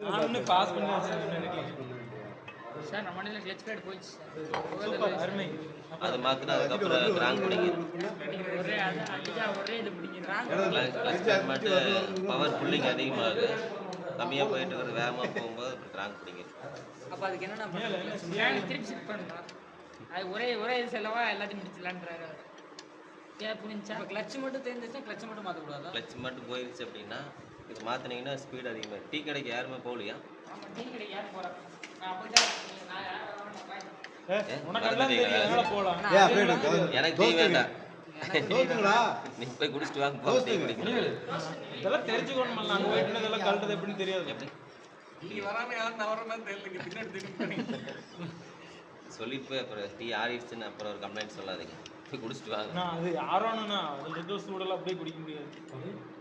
நானும் பாஸ் பண்ணி சார் நம்ம வண்டியில் கிளச் பிளேட் போயிடுச்சு சூப்பர் அருமை. அது மாத்தினா அதுக்கப்புறம் கிராங்க் பிடிக்கும். ஒரே அது அடிச்சா ஒரே இது பிடிக்கிறாங்க. கிளச் பிளேட் மட்டும் பவர் புல்லிங் அதிகமாகுது. கம்மியாக போயிட்டு இருக்கிறது வேகமாக போகும்போது கிராங்க் பிடிக்கும். அப்போ அதுக்கு என்னென்ன பண்ணுறது? திருப்பி செட் பண்ணுறோம். அது ஒரே இது செலவா எல்லாத்தையும் முடிச்சிடலான்றாரு அவர். ஏன் புரிஞ்சா? இப்போ கிளச் மட்டும் தெரிஞ்சிச்சுன்னா கிளச் மட்டும் மாற்றக்கூடாது. கிளச் மட்டும் போயிடுச்சு அப்படின்னா இது மாற்றினீங்கன்னா ஸ்பீட் அதிகமாக. டீ கடைக்கு யாருமே போகலையா? ஆமாம், டீ கடைக்கு யாரும் போகிறாங்க. நான் போயிட்டா எனக்கு டீ வேண்டாம். நீ போய் குடிச்சிட்டு வாங்க. போக டீ குடிக்கணும். இதெல்லாம் தெரிஞ்சுக்கணும். நாங்கள் போயிட்டு இதெல்லாம் கழட்டது எப்படின்னு தெரியாது. எப்படி நீங்க வராம யாரும் நவரமே தெரியல. பின்னாடி தெரியும் சொல்லிட்டு போய் அப்புறம் டீ ஆறிடுச்சுன்னு அப்புறம் ஒரு கம்ப்ளைண்ட் சொல்லாதீங்க. போய் குடிச்சிட்டு வாங்க. அது ஆறானுண்ணா அதில் இருக்கிற சூடெல்லாம் அப்படியே குடிக்க முடியாது.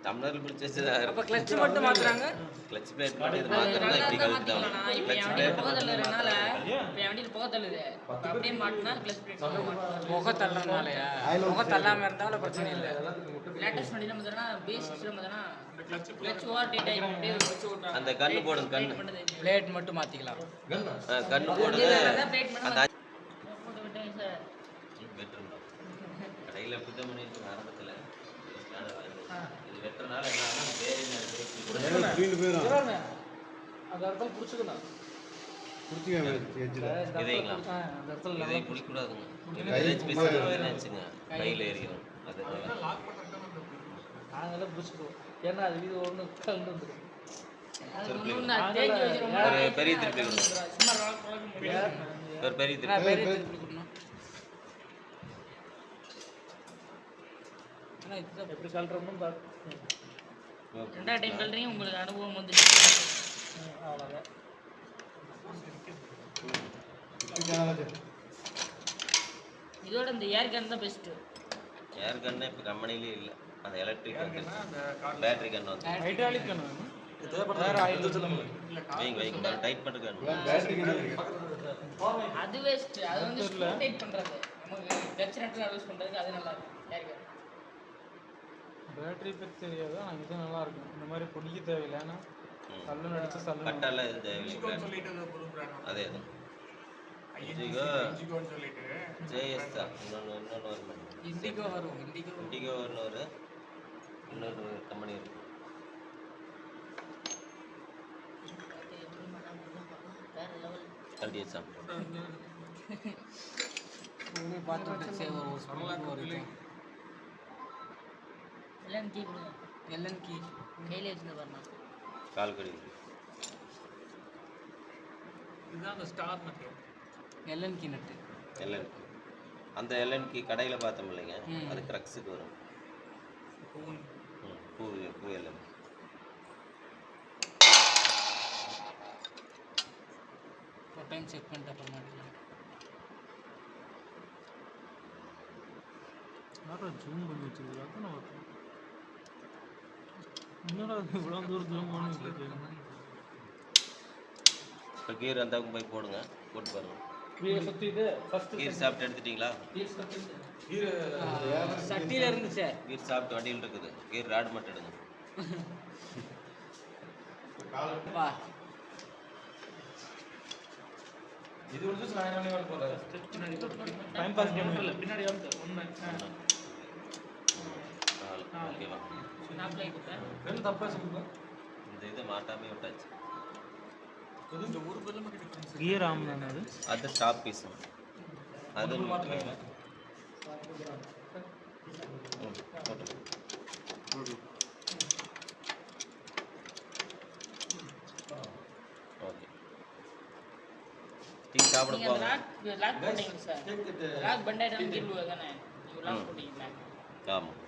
டம்ளர் பிடிச்சி வச்சது. அப்போ கிளச் மட்டும் மாத்துறாங்க. கிளச் பிளேட் மட்டும் இது மாத்தினா இப்படி கழுத்தாங்க. கிளச் பிளேட் புகை தள்ளுறதுனால இப்போ என் வண்டியில் புகை தள்ளுது. அப்படியே மாட்டினா கிளச் பிளேட் புகை தள்ளுறதுனாலயா? புகை தள்ளாமல் இருந்தாலும் பிரச்சனை இல்லை. லேட்டஸ்ட் வண்டியில் பார்த்தீங்கன்னா பேஸ் சிஸ்டம் பார்த்தீங்கன்னா கிளச் ஓவர் டேட் ஆகி அப்படியே வச்சு ஓட்டுறாங்க. அந்த கண்ணு போடுங்க. கண்ணு பிளேட் மட்டும் மாற்றிக்கலாம். கண்ணு போடுங்க. அந்த போட்டு விட்டேன் சார். வெட்டுறோம் கடையில் அப்படித்தான் பண்ணிட்டு ஆரம்பத்தில் இது வெட்டுறதுனால என்ன அந்த இடத்துல பிடிச்சிக்கணும். இதைங்களா இதை பிடிக்கூடாதுங்க. நினச்சிங்க கையில் எரியும். அதனால நாங்களாம் பிடிச்சிக்குவோம். ஏன்னா அது இது ஒன்று கலந்து வந்துடும். ஒரு பெரிய திருப்பி ஒரு பெரிய திருப்பி எப்படி கல்றோம்னு ரெண்டாவது டைம் கல்றீங்க. உங்களுக்கு அனுபவம் வந்து அவ்வளோதான். இதோட இந்த ஏர் கன் தான் பெஸ்ட்டு. ஏர் கன்னு இப்போ கம்பெனிலே இல்லை. அந்த எலக்ட்ரிக் கன் பேட்டரி கன் வந்து ஹைட்ராலிக் கன் வைங்க டைட் பண்ணுற கன் அது வேஸ்ட். அது வந்து டைட் பண்ணுறது நமக்கு கிளச் நட்டு யூஸ் பண்ணுறதுக்கு அது நல்லா இருக்கும். ஏர் கன் பேட்டரி பற்றி தெரியாது. ஆனால் இது நல்லா இருக்கும். இந்த மாதிரி பிடிக்க தேவையில்லை. ஏன்னா சல்லு நடிச்சு சல்லு கட்டெல்லாம் எதுவும் தேவையில்லை. அதே தான் ஜேஎஸ் தான். இன்னொன்று வரும். இண்டிகோ வரும். இண்டிகோ ஒரு இன்னொரு கம்பெனி இருக்கு. கண்டிப்பா கால் கடி இதுதான் அந்த ஸ்டார் நட்டு. எல்என்கி நட்டு. எல்என்கி அந்த எல்என்கி கடையில் பார்த்தோம் இல்லைங்க. அது கிரக்ஸுக்கு வரும். பூ எல்என்கி ஒரு டைம் செக் பண்ணிட்டு அப்புறம் மாட்டிக்கலாம். ஜூம் பண்ணி வச்சுருக்காங்க. நான் இன்னொரு இவ்வளோ தூரம் ஜூம் பண்ணி இப்போ கீர் அந்த போய் போடுங்க. போட்டு பாருங்க. கீர் சாப்பிட்டு எடுத்துட்டீங்களா? சட்டியில் இருந்துச்சு. கீர் சாப்பிட்டு வண்டியில் இருக்குது. கீர் ராடு மட்டும் எடுங்க. இது ஒரு சாயங்காலம் வர போல டைம் பாஸ் பண்ணல. பின்னாடி வந்து ஓகேவா? ரெண்டு தப்பா சொல்லுங்க. இந்த இதை மாட்டாமே விட்டாச்சு. இந்த ஒரு பெருமை டிஃபரன்ஸ். கியர் ஆம் தானே அது. அது டாப் பீஸ். அது மாட்டீங்க. ஓகே. டீ சாப்பிட போங்க. லாக் போடுங்க சார். லாக் பண்டாயிரம் கிலோ தானே. நீங்க லாக் போடுங்க. ஆமாம்.